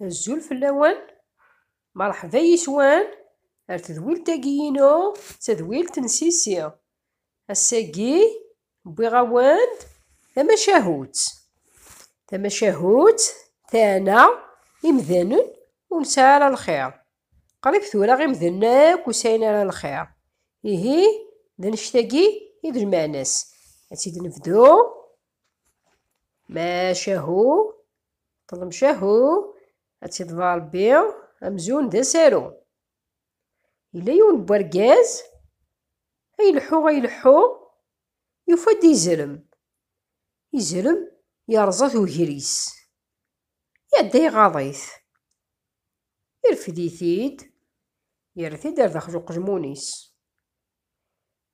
الزول في اللوان مرحبا يسوان ار تذويل تاقيينو تذويل تنسيسي الساقي بغواند تمشاهوت تانا إمذانن ونسال الخير قريب ثورا غي مذناك وساين على الخير إيهي دا نشتاقي إذ المعناس أسيدي نبدو ماشاهو طلمشاهو أتيضفى ربي أمزون دا سارو إلا يون بوركاز غيلحو يفاد يزرم يرزا وهريس يعدا يغاضيث يرفديثيد يرثيد ار داخل قجمونيس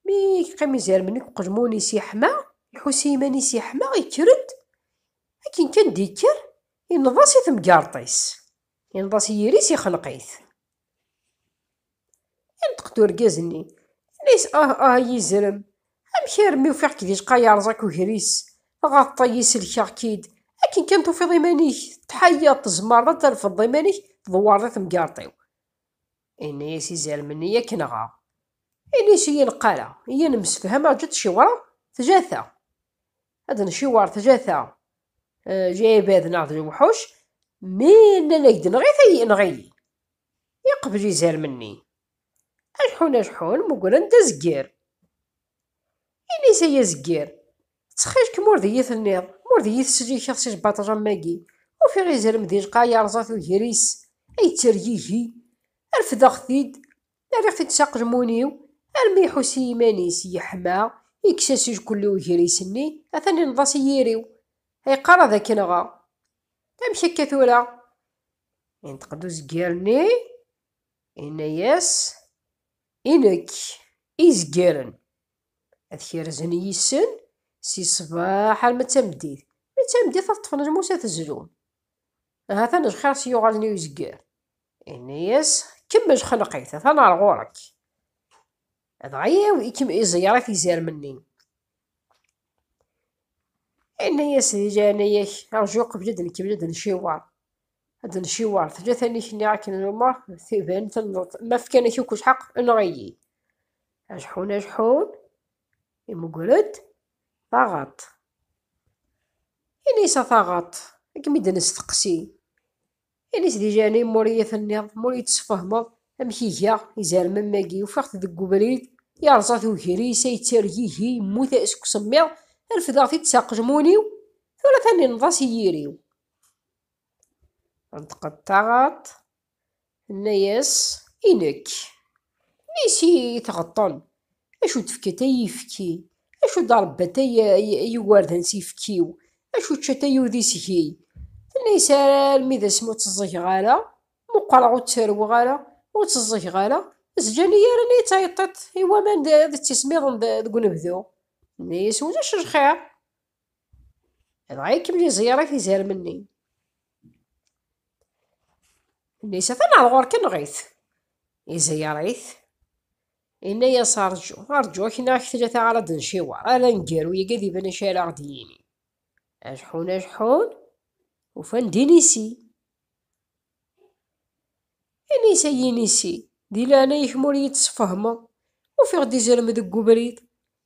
مي قيم يزال منك قجمونيس يحمى يحوسي مانيس يحمى يكرد لكن كان ديكر ينضاسي ثمقارطيس ينضاسي يريس يخنقيث ينطق ركازني ليس يزرم امشي رميو فيك كي تقايا رزاك وهريس غطيس الكاكيد لكن كان توفيض يمانيك تحيا تزمر ترفض يمانيك دوار ثمقارطيو إني سيزال مني ياك نغا إني سي نقالا هي نمسفهم جات شوارا تجاثا هذا نشوار تجاثا جايب هذا ناضي الوحوش مين نقد نغي نغي يقبل يزال مني أشحون مقول انت زكير إني سي زكير تخيش كموردية النيض موردية سجي شخصي باطجا ماكي وفي غير مديج قايا رزات وهريس أي ترييهي الفداغثيد نعرف تساق جمونيو الميحو سيمانيس يحمى يكساسيج كل وهريسني أثني نضاسي يريو هاي قرا ذاك نغا تمشي كثورة ينتقدو زكيرني إنا ياس إنك إزكيرن أذكير زني يسن سي صباح المتمديد تطفن جموسة الزلون هذا نجخير سيوغالني يزكير إنا ياس كمج خلقيث ثنا غورك هذا غياو يكم إزيارة في زار مني إنا ياس جاني أرجوك بجد كبجد نشيوار هذا نشيوار تجا ثاني شني عاكن المار ثيبان ما فكان يشوكوش حق نغيي أجحون يمقلد ضغط إنيسا ضغط كميد نستقسي إنيس دي جاني مورية النظ مورية تسفهمض أمشيها يزال من ماكي وفاقت دقو بريد يرزاث وهريسا يتريهي يموت أسكو سميض الفداغتي تساق جمونيو ثورة ثاني نضاسي يريو انتقد ضغط الناس إنك نيسي تغطن أشو تفكتا يفكي أشو ضربتا يواردن سيفكيو أشو تشتا يوذي سهي النساء الميدا سمو تزيك غالا مقرع وتسارو غالا وتزيك غالا زجاني راني تايطت إوا مان دا التسميض دقو نبذو الناس ولاش الخير هذا غير كملي زيارة في زار مني النساء ثنا الغور كنغيث يزياريث إنا يا أرجو كنا كثجة على دنشيوار ألا نقارو يقذي بنا شارع غدييني أجحون وفان دينيسي ينيسي دي لانا يكمور يتصفهما وفي غدي زرم دقو بريد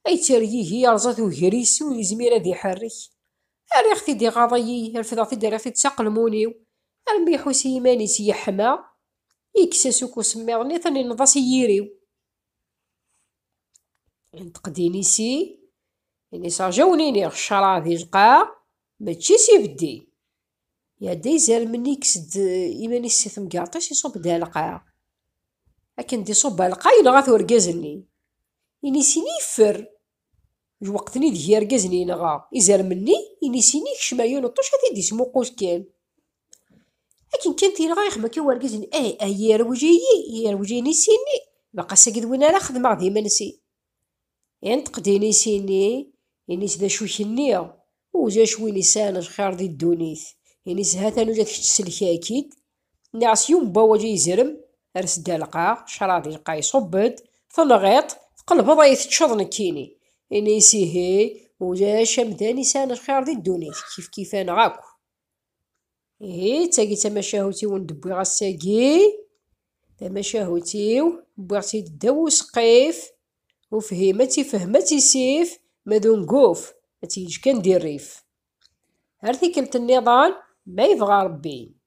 أي ترييه يرزاث وهريس ويزمير ذي حرك أريختي دي غاضي الفضاثي دي ريختي تساق المونيو الميحو سيمانيسي يحمى يكساسوكو سميرني ثاني نضاسي يريو ينتقدينيسي إني صاجونيني الشرع ذي جقا ماشي سيبدي يا دي زال مني كسد إيماني السيث مقاطيش يصوب دا لقا لكن دي صوب لقا ينغاث ورقازني إني سيني يفر وقتني دي رقازني نغا يزال مني إني سيني كشمايون وطوش هذي دي سمو قوس كان لكن كانت ينغا يخما كي ورقازني يروجيني سيني بقى ساقد وين أنا خدمة ديما نسي ينتقديني سيني إني سدا شوشني وجا شوي لسان خير دي الدونيث يعني سهاتانو جات تسلكي أكيد نعس يوم باوا جاي يزرم رس دالقا شراضي لقا يصبد ثنغيط قلب ضايث تشضن كيني يعني سيهي وجا شمداني سان خير دي الدونيث كيف انا غاكو تاقي تماشاهوتي ندبي غاساكي، تماشاهوتيو بوغتي داو سقيف، وفهمتي فهمتي سيف، ماذو نقوف متيجي كان دير ريف. هر ثيكلة النضال ما يبغى ربي.